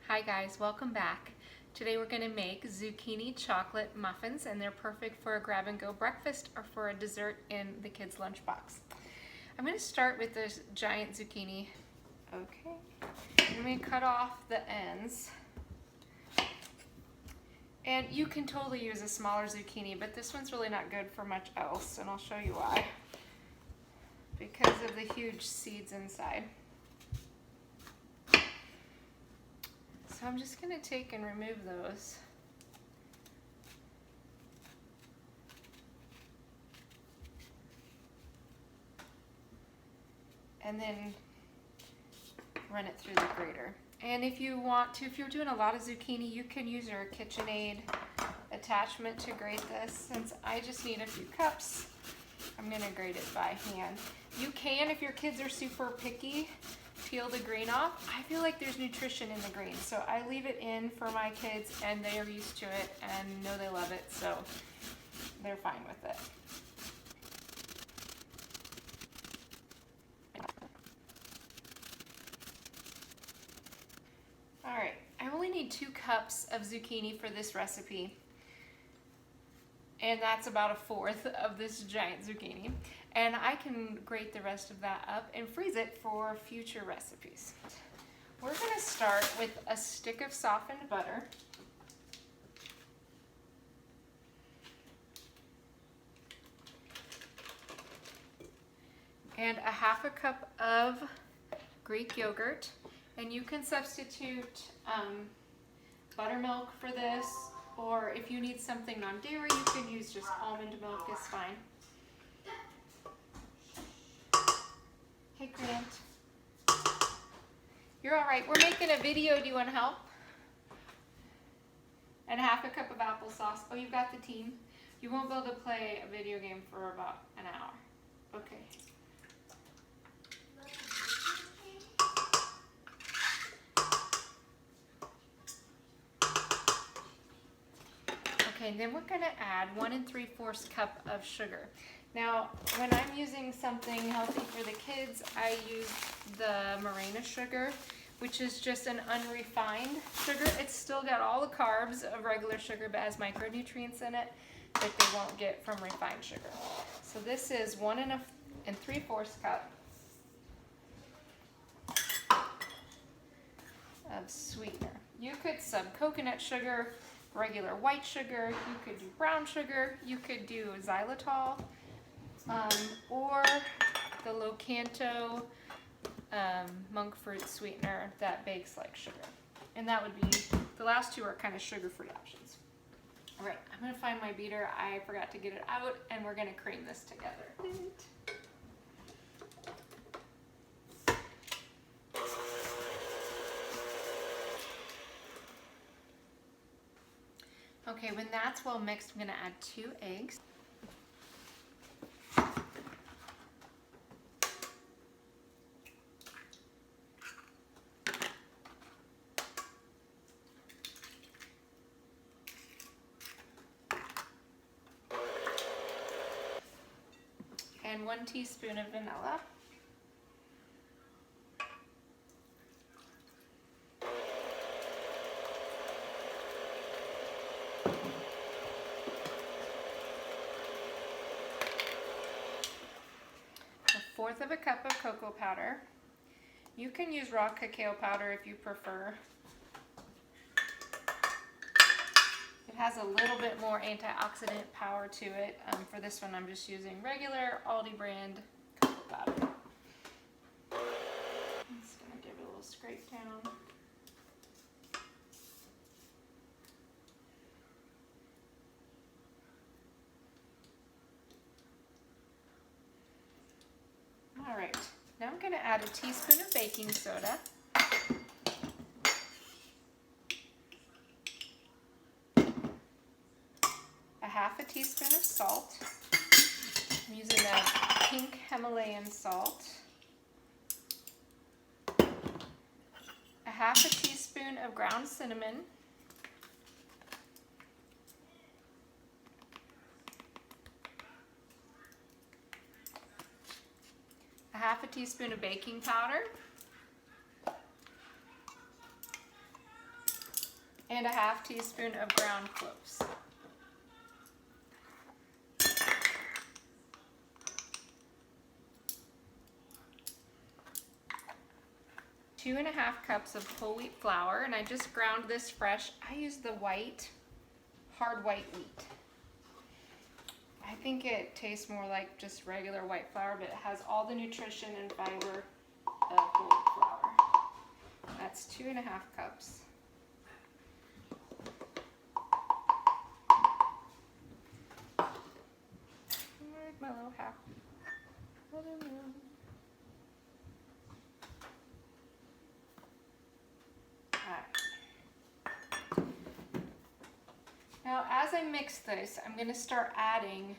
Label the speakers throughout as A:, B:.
A: Hi guys, welcome back. Today we're going to make zucchini chocolate muffins, and they're perfect for a grab-and-go breakfast or for a dessert in the kids' lunchbox. I'm going to start with this giant zucchini. Okay, I'm going to cut off the ends. And you can totally use a smaller zucchini, but this one's really not good for much else, and I'll show you why. Because of the huge seeds inside. So I'm just going to take and remove those. And then run it through the grater. And if you want to, if you're doing a lot of zucchini, you can use your KitchenAid attachment to grate this. Since I just need a few cups, I'm going to grate it by hand. You can, if your kids are super picky, peel the green off. I feel like there's nutrition in the green, so I leave it in for my kids, and they are used to it and know they love it, so they're fine with it. All right, I only need 2 cups of zucchini for this recipe, and that's about 1/4 of this giant zucchini. And I can grate the rest of that up and freeze it for future recipes. We're going to start with a stick of softened butter. And a 1/2 cup of Greek yogurt. And you can substitute buttermilk for this, or if you need something non-dairy, you can use just almond milk, is fine. Hey, Grant. You're all right. We're making a video. Do you want to help? And 1/2 cup of applesauce. Oh, you've got the team? You won't be able to play a video game for about an hour. Okay. Okay, and then we're going to add 1 3/4 cup of sugar. Now, when I'm using something healthy for the kids, I use the Morena sugar, which is just an unrefined sugar. It's still got all the carbs of regular sugar, but has micronutrients in it that they won't get from refined sugar. So this is 1 3/4 cup of sweetener. You could sub coconut sugar, regular white sugar, you could do brown sugar, you could do xylitol, or the Locanto monk fruit sweetener that bakes like sugar. And that would be, the last 2 are kind of sugar-free options. All right, I'm going to find my beater. I forgot to get it out, and we're going to cream this together. Okay, when that's well mixed, I'm going to add 2 eggs. And 1 teaspoon of vanilla. A 1/4 cup of cocoa powder. You can use raw cacao powder if you prefer. It has a little bit more antioxidant power to it. For this one, I'm just using regular Aldi brand cocoa powder. I'm just going to give it a little scrape down. All right, now I'm going to add a teaspoon of baking soda. A 1/2 teaspoon of salt. I'm using a pink Himalayan salt. A 1/2 teaspoon of ground cinnamon. A 1/2 teaspoon of baking powder. and a half teaspoon of ground cloves. 2.5 cups of whole wheat flour, and I just ground this fresh. I use the hard white wheat. I think it tastes more like just regular white flour, but it has all the nutrition and fiber of whole wheat flour. That's 2.5 cups. Where's my little half? I don't know. Now, as I mix this, I'm going to start adding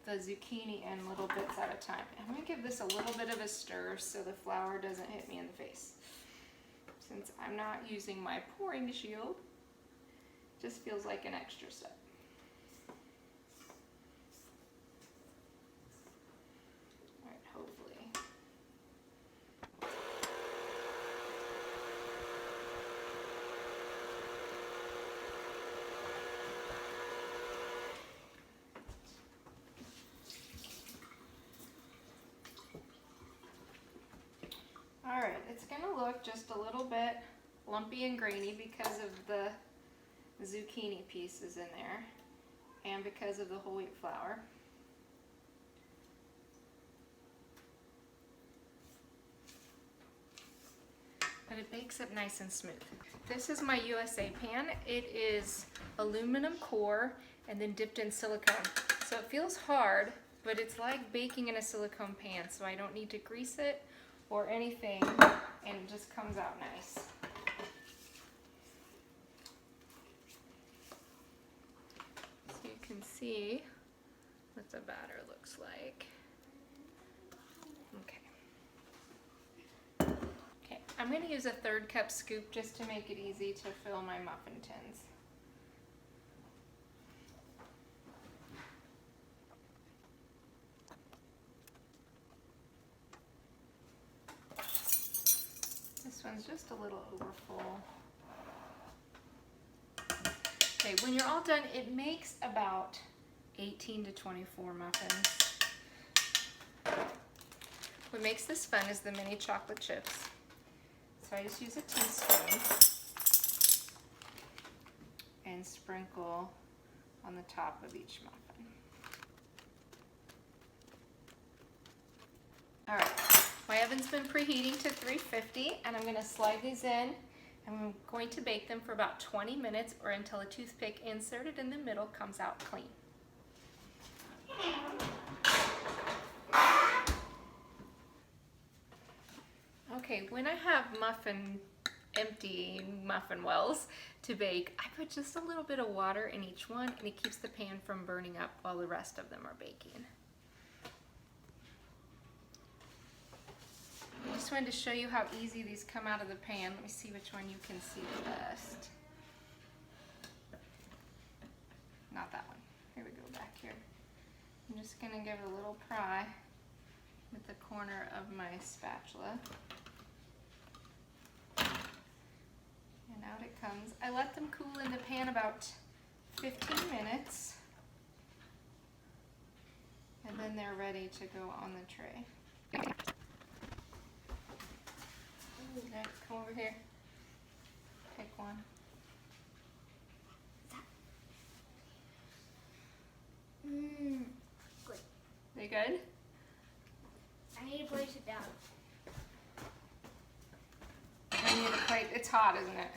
A: the zucchini in little bits at a time. I'm going to give this a little bit of a stir so the flour doesn't hit me in the face. Since I'm not using my pouring shield, it just feels like an extra step. All right, hopefully. All right, it's gonna look just a little bit lumpy and grainy because of the zucchini pieces in there and because of the whole wheat flour. But it bakes up nice and smooth. This is my USA pan. It is aluminum core and then dipped in silicone. So it feels hard, but it's like baking in a silicone pan, so I don't need to grease it or anything, and it just comes out nice. So you can see what the batter looks like. Okay, I'm going to use a 1/3 cup scoop just to make it easy to fill my muffin tins. This one's just a little overfull. Okay, when you're all done, it makes about 18 to 24 muffins. What makes this fun is the mini chocolate chips. So I just use a teaspoon and sprinkle on the top of each muffin. All right. My oven's been preheating to 350, and I'm going to slide these in. I'm going to bake them for about 20 minutes or until a toothpick inserted in the middle comes out clean. Okay, when I have empty muffin wells to bake, I put just a little bit of water in each one, and it keeps the pan from burning up while the rest of them are baking. I just wanted to show you how easy these come out of the pan. Let me see which one you can see the best. Not that one. Here we go, back here. I'm just going to give it a little pry with the corner of my spatula. And out it comes. I let them cool in the pan about 15 minutes. And then they're ready to go on the tray. Next, come over here. Pick one.
B: Good.
A: They good?
B: I need to place it down.
A: I need a plate. It's hot, isn't it?